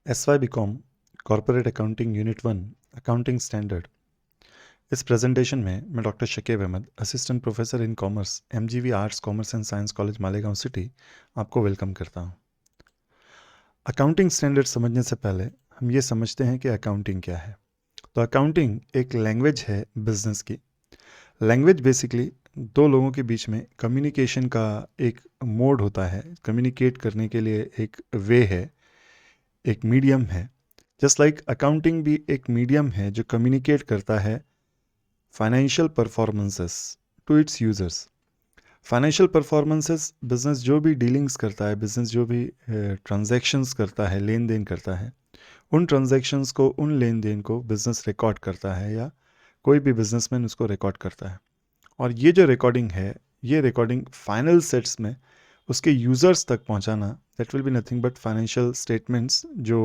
SY BCom corporate accounting unit 1 accounting standard. इस presentation में मैं doctor Shakib Ahmad, assistant professor in commerce, MGV arts commerce and science college Malegaon city, आपको welcome करता हूं। Accounting standard समझने से पहले हम ये समझते हैं कि अकाउंटिंग क्या है। तो अकाउंटिंग एक लैंग्वेज है बिजनेस की। लैंग्वेज बेसिकली दो लोगों के बीच में कम्युनिकेशन का एक मोड होता है, कम्युनिकेट करने के लिए एक वे है, एक मीडियम है। जस्ट लाइक अकाउंटिंग भी एक मीडियम है जो कम्युनिकेट करता है financial performances to its users. Financial performances business जो भी डीलिंग्स करता है, बिजनेस जो भी ट्रांजैक्शंस करता है, लेन देन करता है, उन ट्रांजैक्शंस को, उन लेन देन को बिजनेस रिकॉर्ड करता है या कोई भी बिजनेसमैन उसको रिकॉर्ड करता है। और ये जो रिकॉर्डिंग है, ये रिकॉर्डिंग फाइनल सेट्स में उसके यूज़र्स तक पहुंचाना, that will be nothing but financial statements जो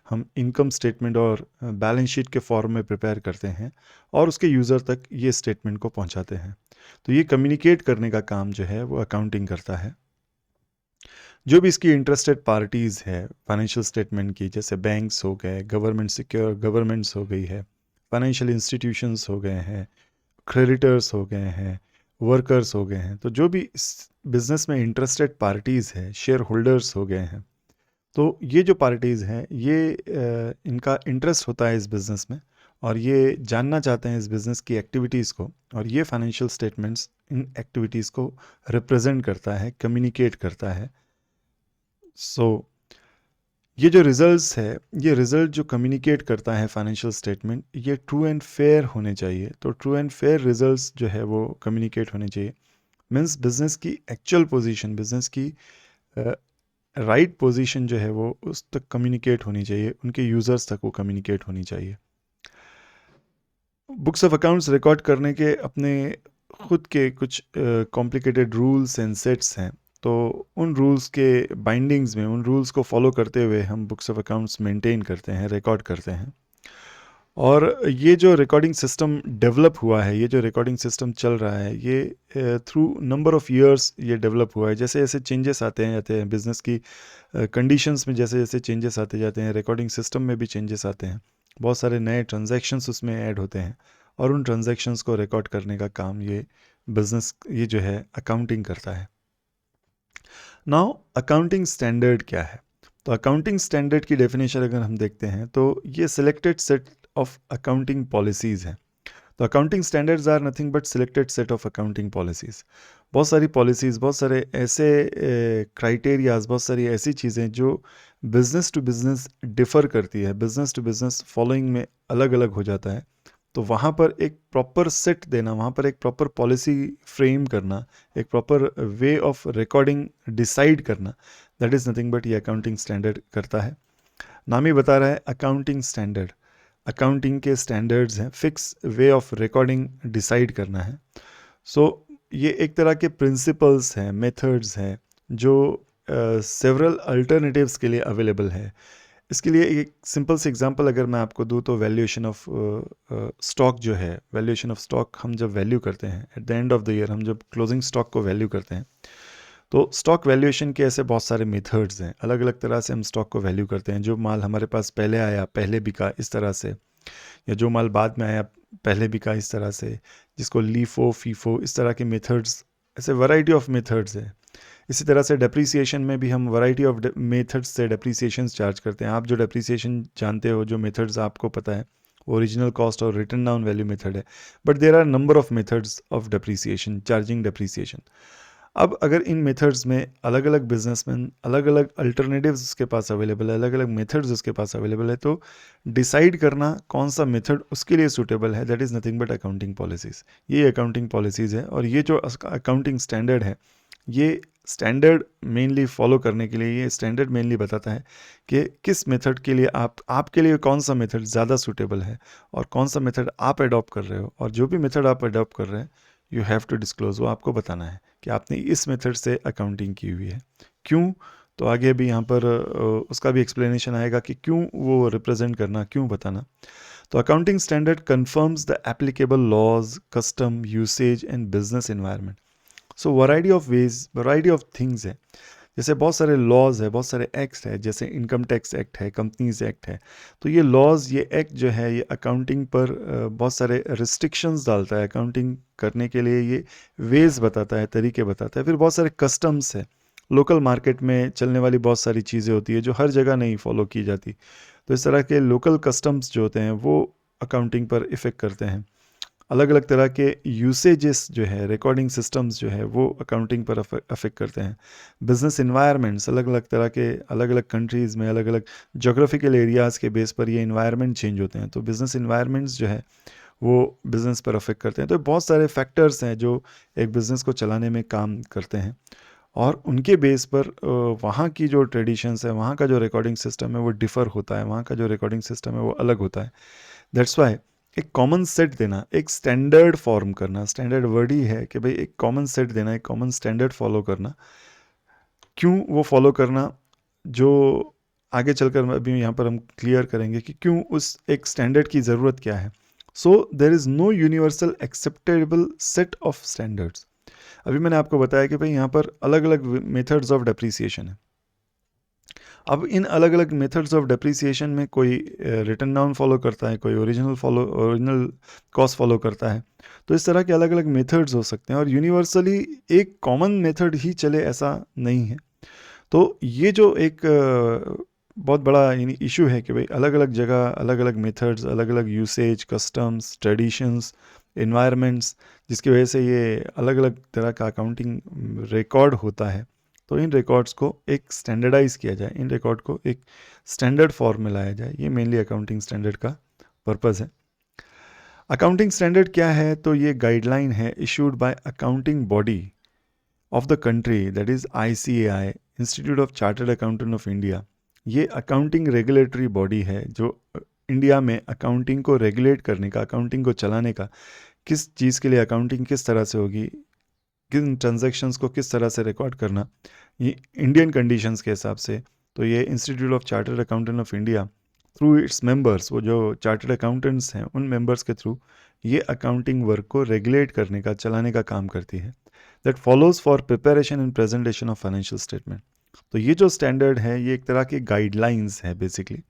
हम इनकम स्टेटमेंट और बैलेंस शीट के फॉर्म में प्रिपेयर करते हैं और उसके यूज़र तक ये स्टेटमेंट को पहुंचाते हैं। तो ये कम्युनिकेट करने का काम जो है वो अकाउंटिंग करता है। जो भी इसकी इंटरेस्टेड पार्टीज़ है फाइनेंशियल स्टेटमेंट की, जैसे बैंक्स हो गए, गवर्नमेंट सिक्योर गवर्नमेंट्स हो गई है, फाइनेंशियल इंस्टीट्यूशंस हो गए हैं, क्रेडिटर्स हो गए हैं, वर्कर्स हो गए हैं, तो जो भी इस बिज़नेस में इंटरेस्टेड पार्टीज़ है, शेयर होल्डर्स हो गए हैं, तो ये जो पार्टीज़ हैं ये इनका इंटरेस्ट होता है इस बिज़नेस में और ये जानना चाहते हैं इस बिज़नेस की एक्टिविटीज़ को, और ये फाइनेंशियल स्टेटमेंट्स इन एक्टिविटीज़ को रिप्रेजेंट करता है, कम्युनिकेट करता है। ये जो रिजल्ट्स है, ये रिजल्ट जो कम्युनिकेट करता है फाइनेंशियल स्टेटमेंट, ये ट्रू एंड फेयर होने चाहिए। तो ट्रू एंड फेयर रिजल्ट्स जो है वो कम्युनिकेट होने चाहिए। मीन्स बिजनेस की एक्चुअल पोजीशन, बिजनेस की राइट पोजीशन जो है वो उस तक कम्युनिकेट होनी चाहिए, उनके यूज़र्स तक वो कम्युनिकेट होनी चाहिए। बुक्स ऑफ अकाउंट्स रिकॉर्ड करने के अपने खुद के कुछ कॉम्प्लिकेटेड रूल्स एंड सेट्स हैं। तो उन रूल्स के बाइंडिंग्स में, उन रूल्स को फॉलो करते हुए हम बुक्स ऑफ अकाउंट्स मेंटेन करते हैं, रिकॉर्ड करते हैं। और ये जो रिकॉर्डिंग सिस्टम डेवलप हुआ है, ये जो रिकॉर्डिंग सिस्टम चल रहा है, ये थ्रू नंबर ऑफ़ ईयर्स ये डेवलप हुआ है। जैसे जैसे चेंजेस आते हैं बिज़नेस की कंडीशंस में, जैसे जैसे चेंजेस आते जाते हैं, रिकॉर्डिंग सिस्टम में भी चेंजेस आते हैं। बहुत सारे नए ट्रांजैक्शंस उसमें ऐड होते हैं और उन ट्रांजैक्शंस को रिकॉर्ड करने का काम ये बिज़नेस, ये जो है अकाउंटिंग करता है। नाउ अकाउंटिंग स्टैंडर्ड क्या है? तो अकाउंटिंग स्टैंडर्ड की डेफिनेशन अगर हम देखते हैं तो ये selected set of accounting policies हैं। तो accounting standards are nothing but selected set of accounting policies. बहुत सारी पॉलिसीज़, बहुत सारे ऐसे क्राइटेरियाज, बहुत सारी ऐसी चीज़ें जो बिज़नेस टू बिज़नेस डिफ़र करती है, बिज़नेस टू बिज़नेस फॉलोइंग में अलग अलग हो जाता है। तो वहाँ पर एक प्रॉपर सेट देना, वहाँ पर एक प्रॉपर पॉलिसी फ्रेम करना, एक proper way of recording decide करना, दैट इज़ नथिंग बट ये अकाउंटिंग स्टैंडर्ड करता है। नाम ही बता रहा है अकाउंटिंग स्टैंडर्ड। अकाउंटिंग के स्टैंडर्ड्स हैं, fix way of recording decide करना है। ये एक तरह के प्रिंसिपल्स हैं, मेथड्स हैं जो सेवरल अल्टरनेटिव्स के लिए अवेलेबल है। इसके लिए एक सिंपल सी एग्जांपल अगर मैं आपको दूँ तो वैल्यूएशन ऑफ स्टॉक जो है, वैल्यूएशन ऑफ स्टॉक हम जब वैल्यू करते हैं at the end of the year, हम जब क्लोजिंग स्टॉक को वैल्यू करते हैं, तो स्टॉक वैल्यूएशन के ऐसे बहुत सारे मेथड्स हैं। अलग अलग तरह से हम स्टॉक को वैल्यू करते हैं। जो माल हमारे पास पहले आया पहले बिका, इस तरह से, या जो माल बाद में आया पहले बिका, इस तरह से, जिसको लीफो फीफो, इस तरह के मेथड्स, ऐसे वैरायटी ऑफ मेथड्स है। इसी तरह से डेप्रीसिएशन में भी हम वैरायटी ऑफ मेथड्स से डेप्रीसिएशन चार्ज करते हैं। आप जो डेप्रीसिएशन जानते हो, जो मेथड्स आपको पता है, ओरिजिनल कॉस्ट और रिटर्न डाउन वैल्यू मेथड है। But there are number of methods of depreciation, charging depreciation. अब अगर इन मेथड्स में अलग अलग बिजनेसमैन, अलग अलग अल्टरनेटिव्स उसके पास अवेलेबल है, अलग अलग मेथड्स उसके पास अवेलेबल है, तो डिसाइड करना कौन सा मेथड उसके लिए सूटेबल है, that is nothing but accounting policies. ये अकाउंटिंग पॉलिसीज़ है। और ये जो अकाउंटिंग स्टैंडर्ड है, ये स्टैंडर्ड मेनली फॉलो करने के लिए, ये स्टैंडर्ड मेनली बताता है कि किस मेथड के लिए आपके लिए कौन सा मेथड ज़्यादा सूटेबल है और कौन सा मेथड आप अडॉप्ट कर रहे हो। और जो भी मेथड आप अडॉप्ट कर रहे हैं, यू हैव टू डिस्क्लोज, वो आपको बताना है कि आपने इस मेथड से अकाउंटिंग की हुई है। क्यों? तो आगे भी यहाँ पर उसका भी एक्सप्लेनेशन आएगा कि क्यों वो रिप्रेजेंट करना, क्यों बताना। तो accounting standard confirms the applicable laws, custom, usage and business environment. So variety of ways, variety of things है। जैसे बहुत सारे लॉज है, बहुत सारे एक्ट्स है, जैसे इनकम टैक्स एक्ट है, कंपनीज एक्ट है। तो ये लॉज, ये एक्ट जो है, ये अकाउंटिंग पर बहुत सारे रिस्ट्रिक्शंस डालता है। अकाउंटिंग करने के लिए ये वेज बताता है, तरीके बताता है। फिर बहुत सारे कस्टम्स है, लोकल मार्केट में चलने वाली बहुत सारी चीज़ें होती है जो हर जगह नहीं फॉलो की जाती। तो इस तरह के लोकल कस्टम्स जो होते हैं वो अकाउंटिंग पर इफ़ेक्ट करते हैं। अलग अलग तरह के यूसेजेस जो है, रिकॉर्डिंग सिस्टम्स जो है, वो अकाउंटिंग पर अफेक्ट करते हैं। बिजनेस इन्वायरमेंट्स, अलग अलग तरह के, अलग अलग कंट्रीज़ में अलग अलग जोग्राफिकल एरियाज़ के बेस पर ये इन्वायरमेंट चेंज होते हैं। तो बिज़नेस इन्वायरमेंट्स जो है वो बिज़नेस पर अफेक्ट करते हैं। तो बहुत सारे फैक्टर्स हैं जो एक बिज़नेस को चलाने में काम करते हैं, और उनके बेस पर वहाँ की जो ट्रेडिशंस है, वहाँ का जो रिकॉर्डिंग सिस्टम है वो डिफ़र होता है, वहाँ का जो रिकॉर्डिंग सिस्टम है वो अलग होता है। दैट्स वाई एक कॉमन सेट देना, एक स्टैंडर्ड फॉर्म करना, स्टैंडर्ड वर्ड ही है कि भाई एक कॉमन सेट देना, एक कॉमन स्टैंडर्ड फॉलो करना। क्यों वो फॉलो करना, जो आगे चलकर अभी यहाँ पर हम क्लियर करेंगे कि क्यों उस एक स्टैंडर्ड की ज़रूरत क्या है। So there is no universal acceptable set of standards. अभी मैंने आपको बताया कि भाई यहाँ पर अलग अलग मेथड्स ऑफ डेप्रिसिएशन है। अब इन अलग अलग मेथड्स ऑफ डेप्रिसिएशन में कोई रिटन डाउन फॉलो करता है, कोई ओरिजिनल कॉस्ट फॉलो करता है। तो इस तरह के अलग अलग मेथड्स हो सकते हैं, और यूनिवर्सली एक कॉमन मेथड ही चले ऐसा नहीं है। तो ये जो एक बहुत बड़ा इशू है कि भाई अलग अलग जगह अलग अलग मेथड्स, अलग अलग यूसेज, कस्टम्स, ट्रेडिशंस, इन्वायरमेंट्स, जिसकी वजह से ये अलग अलग तरह का अकाउंटिंग रिकॉर्ड होता है। तो इन रिकॉर्ड्स को एक स्टैंडर्डाइज किया जाए, इन रिकॉर्ड को एक स्टैंडर्ड फॉर्म में लाया जाए, ये मेनली अकाउंटिंग स्टैंडर्ड का पर्पज़ है। अकाउंटिंग स्टैंडर्ड क्या है? तो ये गाइडलाइन है issued by accounting body of the country, that is ICAI, institute of chartered accountant of India. ये अकाउंटिंग रेगुलेटरी बॉडी है जो इंडिया में अकाउंटिंग को रेगुलेट करने का, अकाउंटिंग को चलाने का, किस चीज़ के लिए अकाउंटिंग किस तरह से होगी, किन ट्रांजैक्शंस को किस तरह से रिकॉर्ड करना, ये इंडियन कंडीशंस के हिसाब से। तो ये institute of chartered accountant of India through its members, वो जो चार्टर्ड अकाउंटेंट्स हैं उन मेंबर्स के थ्रू ये अकाउंटिंग वर्क को रेगुलेट करने का, चलाने का काम करती है। That follows for preparation and presentation of financial statement. तो ये जो स्टैंडर्ड है ये एक तरह की गाइडलाइंस है, बेसिकली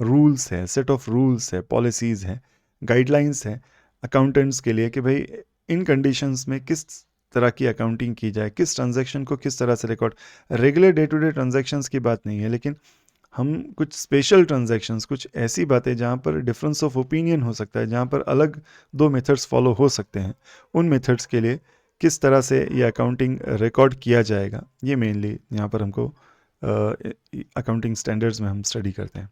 रूल्स है, सेट ऑफ रूल्स है, पॉलिसीज़ है, गाइडलाइंस है अकाउंटेंट्स के लिए कि भाई इन कंडीशंस में किस तरह की अकाउंटिंग की जाए, किस ट्रांजैक्शन को किस तरह से record. Regular day to day transactions की बात नहीं है, लेकिन हम कुछ स्पेशल ट्रांजैक्शंस, कुछ ऐसी बातें जहाँ पर डिफरेंस ऑफ ओपिनियन हो सकता है, जहाँ पर अलग दो मेथड्स फॉलो हो सकते हैं, उन मेथड्स के लिए किस तरह से ये अकाउंटिंग रिकॉर्ड किया जाएगा, ये मेनली यहाँ पर हमको अकाउंटिंग स्टैंडर्ड्स में हम स्टडी करते हैं।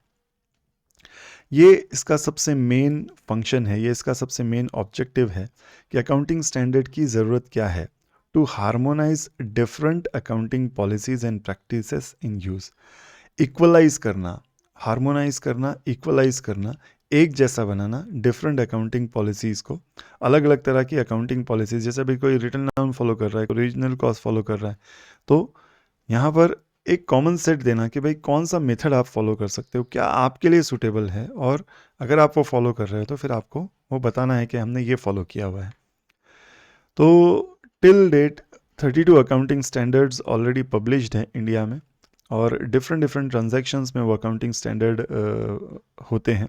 ये इसका सबसे मेन फंक्शन है, ये इसका सबसे मेन ऑब्जेक्टिव है कि अकाउंटिंग स्टैंडर्ड की ज़रूरत क्या है, to harmonize different accounting policies and practices in use. Equalize करना, हार्मोनाइज करना, इक्वलाइज करना, एक जैसा बनाना डिफरेंट अकाउंटिंग पॉलिसीज़ को। अलग अलग तरह की अकाउंटिंग पॉलिसीज़, जैसे भी कोई रिटन डाउन फॉलो कर रहा है, कोई ओरिजिनल कॉस्ट फॉलो कर रहा है, तो यहाँ पर एक कॉमन सेट देना कि भाई कौन सा मेथड आप फॉलो कर सकते हो, क्या आपके लिए सूटेबल है, और अगर आप वो फॉलो कर रहे हो तो फिर आपको वो बताना है कि हमने ये फॉलो किया हुआ है। तो till date 32 accounting standards already published हैं इंडिया में, और डिफरेंट डिफरेंट ट्रांजैक्शंस में वो अकाउंटिंग स्टैंडर्ड होते हैं।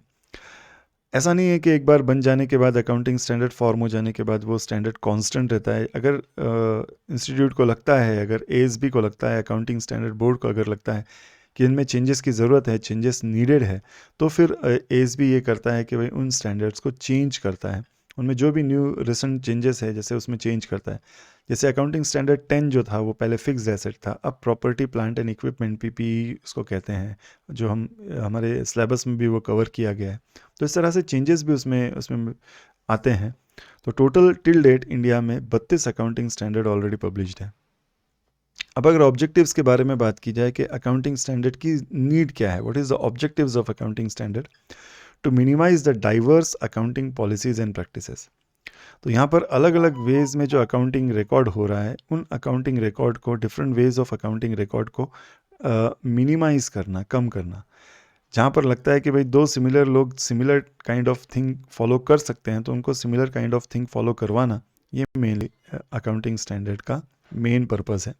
ऐसा नहीं है कि एक बार बन जाने के बाद, अकाउंटिंग स्टैंडर्ड फॉर्म हो जाने के बाद वो स्टैंडर्ड कांस्टेंट रहता है। अगर इंस्टीट्यूट को लगता है, अगर ASB को लगता है, अकाउंटिंग स्टैंडर्ड बोर्ड को अगर लगता है कि इनमें चेंजेस की ज़रूरत है, चेंजेस नीडेड है, तो फिर ASB ये करता है कि भाई उन स्टैंडर्ड्स को चेंज करता है, उनमें जो भी न्यू रिसेंट चेंजेस है जैसे उसमें चेंज करता है। जैसे अकाउंटिंग स्टैंडर्ड 10 जो था वो पहले फिक्स्ड एसेट था, अब property plant and equipment PPE उसको कहते हैं, जो हमारे सिलेबस में भी वो कवर किया गया है। तो इस तरह से चेंजेस भी उसमें आते हैं। तो टोटल टिल डेट इंडिया में 32 अकाउंटिंग स्टैंडर्ड ऑलरेडी पब्लिश्ड है। अब अगर ऑब्जेक्टिव्स के बारे में बात की जाए कि अकाउंटिंग स्टैंडर्ड की नीड क्या है, what is the objectives of accounting standard, to minimize the diverse accounting policies and practices. तो यहाँ पर अलग अलग वेज में जो अकाउंटिंग रिकॉर्ड हो रहा है, उन अकाउंटिंग रिकॉर्ड को, different ways of accounting record को मिनिमाइज करना, कम करना। जहाँ पर लगता है कि भाई दो सिमिलर लोग similar kind of thing follow कर सकते हैं, तो उनको similar kind of thing follow करवाना, ये मेनली अकाउंटिंग स्टैंडर्ड का मेन पर्पस है।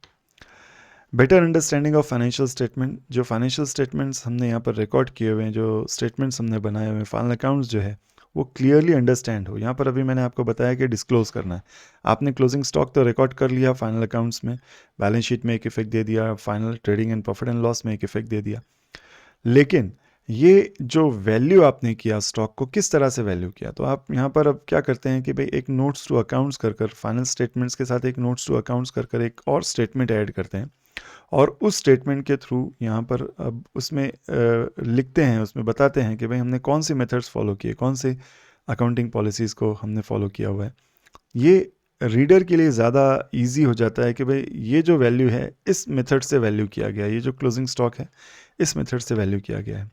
Better understanding of financial statement, जो फाइनेंशियल स्टेटमेंट्स हमने यहाँ पर रिकॉर्ड किए हुए हैं, जो स्टेटमेंट्स हमने बनाए हुए हैं, फाइनल अकाउंट्स जो है वो क्लियरली अंडरस्टैंड हो। यहाँ पर अभी मैंने आपको बताया कि डिस्क्लोज करना है। आपने क्लोजिंग स्टॉक तो रिकॉर्ड कर लिया फाइनल अकाउंट्स में, बैलेंस शीट में एक इफेक्ट दे दिया, final trading and profit and loss में एक इफेक्ट दे दिया, लेकिन ये जो वैल्यू आपने किया स्टॉक को, किस तरह से वैल्यू किया, तो आप यहाँ पर अब क्या करते हैं कि भाई एक नोट्स टू अकाउंट्स कर फाइनल स्टेटमेंट्स के साथ एक नोट्स टू अकाउंट्स कर एक और स्टेटमेंट ऐड करते हैं, और उस स्टेटमेंट के थ्रू यहाँ पर अब उसमें लिखते हैं, उसमें बताते हैं कि भाई हमने कौन सी मेथड्स फॉलो किए, कौन से अकाउंटिंग पॉलिसीज़ को हमने फॉलो किया हुआ है। ये रीडर के लिए ज़्यादा इजी हो जाता है कि भाई ये जो वैल्यू है इस मेथड से वैल्यू किया गया है, ये जो क्लोजिंग स्टॉक है इस मेथड से वैल्यू किया गया है।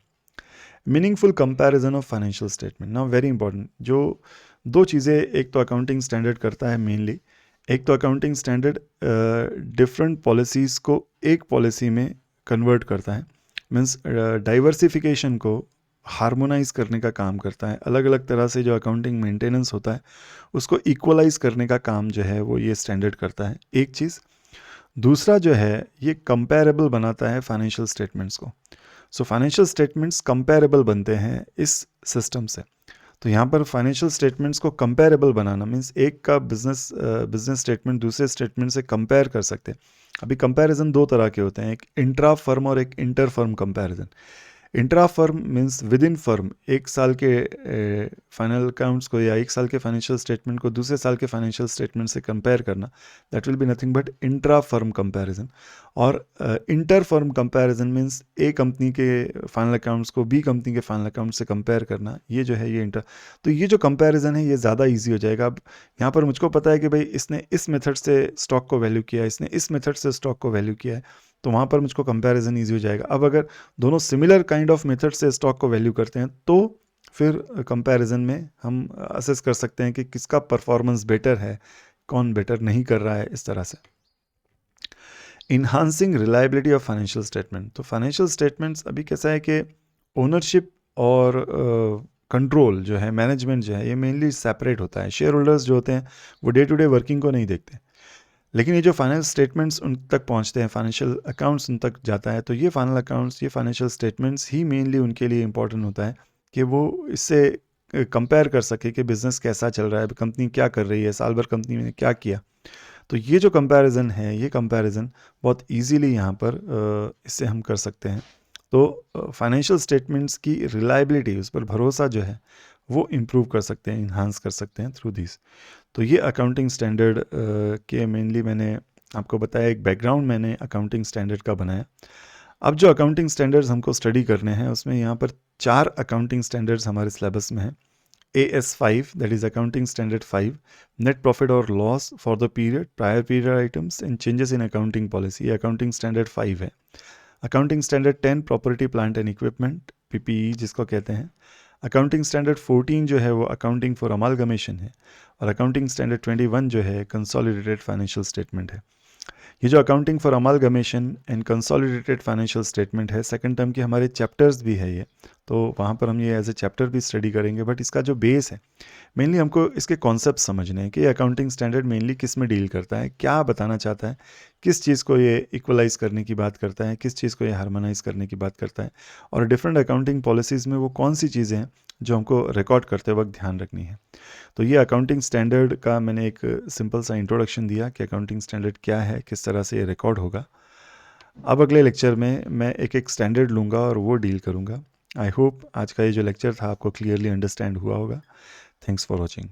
Meaningful comparison of financial statement, now very important. जो दो चीज़ें एक तो अकाउंटिंग स्टैंडर्ड करता है मेनली, एक तो अकाउंटिंग स्टैंडर्ड डिफरेंट पॉलिसीज़ को एक पॉलिसी में कन्वर्ट करता है, मीन्स डाइवर्सिफिकेशन को हार्मोनाइज करने का काम करता है। अलग अलग तरह से जो अकाउंटिंग मेंटेनेंस होता है उसको इक्वलाइज करने का काम जो है वो ये स्टैंडर्ड करता है, एक चीज़। दूसरा जो है ये कंपेरेबल बनाता है फाइनेंशियल स्टेटमेंट्स को। सो फाइनेंशियल स्टेटमेंट्स कंपेरेबल बनते हैं इस सिस्टम से। तो यहाँ पर फाइनेंशियल स्टेटमेंट्स को कंपेरेबल बनाना मीन्स एक का बिजनेस स्टेटमेंट दूसरे स्टेटमेंट से कंपेयर कर सकते हैं। अभी कंपैरिजन दो तरह के होते हैं, एक इंट्रा फर्म और एक inter firm comparison. Intra firm means with in firm, एक साल के फाइनल अकाउंट्स को या एक साल के फाइनेंशियल स्टेटमेंट को दूसरे साल के फाइनेंशियल स्टेटमेंट से कंपेयर करना, that will be nothing but intra firm comparison. और इंटर फर्म कंपैरिजन मीन्स ए कंपनी के फाइनल अकाउंट्स को बी कंपनी के फाइनल अकाउंट से कंपेयर करना, ये जो है ये इंटर। तो ये जो कंपैरिजन है ये ज़्यादा ईजी हो जाएगा। अब यहाँ पर मुझको पता है कि भाई इसने इस मेथड से स्टॉक को वैल्यू किया है, इसने इस मेथड से स्टॉक को वैल्यू किया है, तो वहाँ पर मुझको कंपैरिजन ईजी हो जाएगा। अब अगर दोनों सिमिलर काइंड ऑफ मेथड से स्टॉक को वैल्यू करते हैं तो फिर कंपैरिजन में हम असेस कर सकते हैं कि किसका परफॉर्मेंस बेटर है, कौन बेटर नहीं कर रहा है, इस तरह से। Enhancing reliability of financial statement, तो फाइनेंशियल स्टेटमेंट्स अभी कैसा है कि ओनरशिप और कंट्रोल जो है, मैनेजमेंट जो है, ये मेनली सेपरेट होता है। शेयर होल्डर्स जो होते हैं वो डे टू डे वर्किंग को नहीं देखते, लेकिन ये जो फाइनल स्टेटमेंट्स उन तक पहुंचते हैं, फाइनेंशियल अकाउंट्स उन तक जाता है, तो ये फाइनल अकाउंट्स, ये फाइनेंशियल स्टेटमेंट्स ही मेनली उनके लिए इंपॉर्टेंट होता है कि वो इससे कंपेयर कर सके कि बिज़नेस कैसा चल रहा है, कंपनी क्या कर रही है, साल भर कंपनी ने क्या किया। तो ये जो कंपैरिजन है, ये कंपैरिजन बहुत इजीली यहाँ पर इससे हम कर सकते हैं। तो फाइनेंशियल स्टेटमेंट्स की रिलायबिलिटी, उस पर भरोसा जो है वो इम्प्रूव कर सकते हैं, इन्हांस कर सकते हैं थ्रू दिस। तो ये अकाउंटिंग स्टैंडर्ड के मेनली मैंने आपको बताया, एक बैकग्राउंड मैंने अकाउंटिंग स्टैंडर्ड का बनाया। अब जो अकाउंटिंग स्टैंडर्ड्स हमको स्टडी करने हैं उसमें यहाँ पर 4 अकाउंटिंग स्टैंडर्ड्स हमारे सिलेबस में हैं। AS5, that is Accounting Standard 5, Net Profit or Loss for the period, Prior Period Items and Changes in Accounting Policy, ये Accounting Standard 5 है। Accounting Standard 10, Property, Plant and Equipment, PPE जिसको कहते हैं। Accounting Standard 14 जो है वो Accounting for Amalgamation है, और Accounting Standard 21 जो है Consolidated Financial Statement है। ये जो accounting for amalgamation and consolidated financial statement है, सेकंड टर्म के हमारे चैप्टर्स भी है ये, तो वहाँ पर हम ये एज ए चैप्टर भी स्टडी करेंगे। बट इसका जो बेस है, मेनली हमको इसके कॉन्सेप्ट समझने हैं कि ये अकाउंटिंग स्टैंडर्ड मेनली किस में डील करता है, क्या बताना चाहता है, किस चीज़ को ये इक्वलाइज करने की बात करता है, किस चीज़ को ये हार्मोनाइज करने की बात करता है, और डिफरेंट अकाउंटिंग पॉलिसीज़ में वो कौन सी चीज़ें हैं जो हमको रिकॉर्ड करते वक्त ध्यान रखनी है। तो ये अकाउंटिंग स्टैंडर्ड का मैंने एक सिंपल सा इंट्रोडक्शन दिया कि अकाउंटिंग स्टैंडर्ड क्या है, किस तरह से ये रिकॉर्ड होगा। अब अगले लेक्चर में मैं एक एक स्टैंडर्ड लूँगा और वो डील करूँगा। आई होप आज का ये जो लेक्चर था आपको क्लियरली अंडरस्टैंड हुआ होगा। Thanks for watching.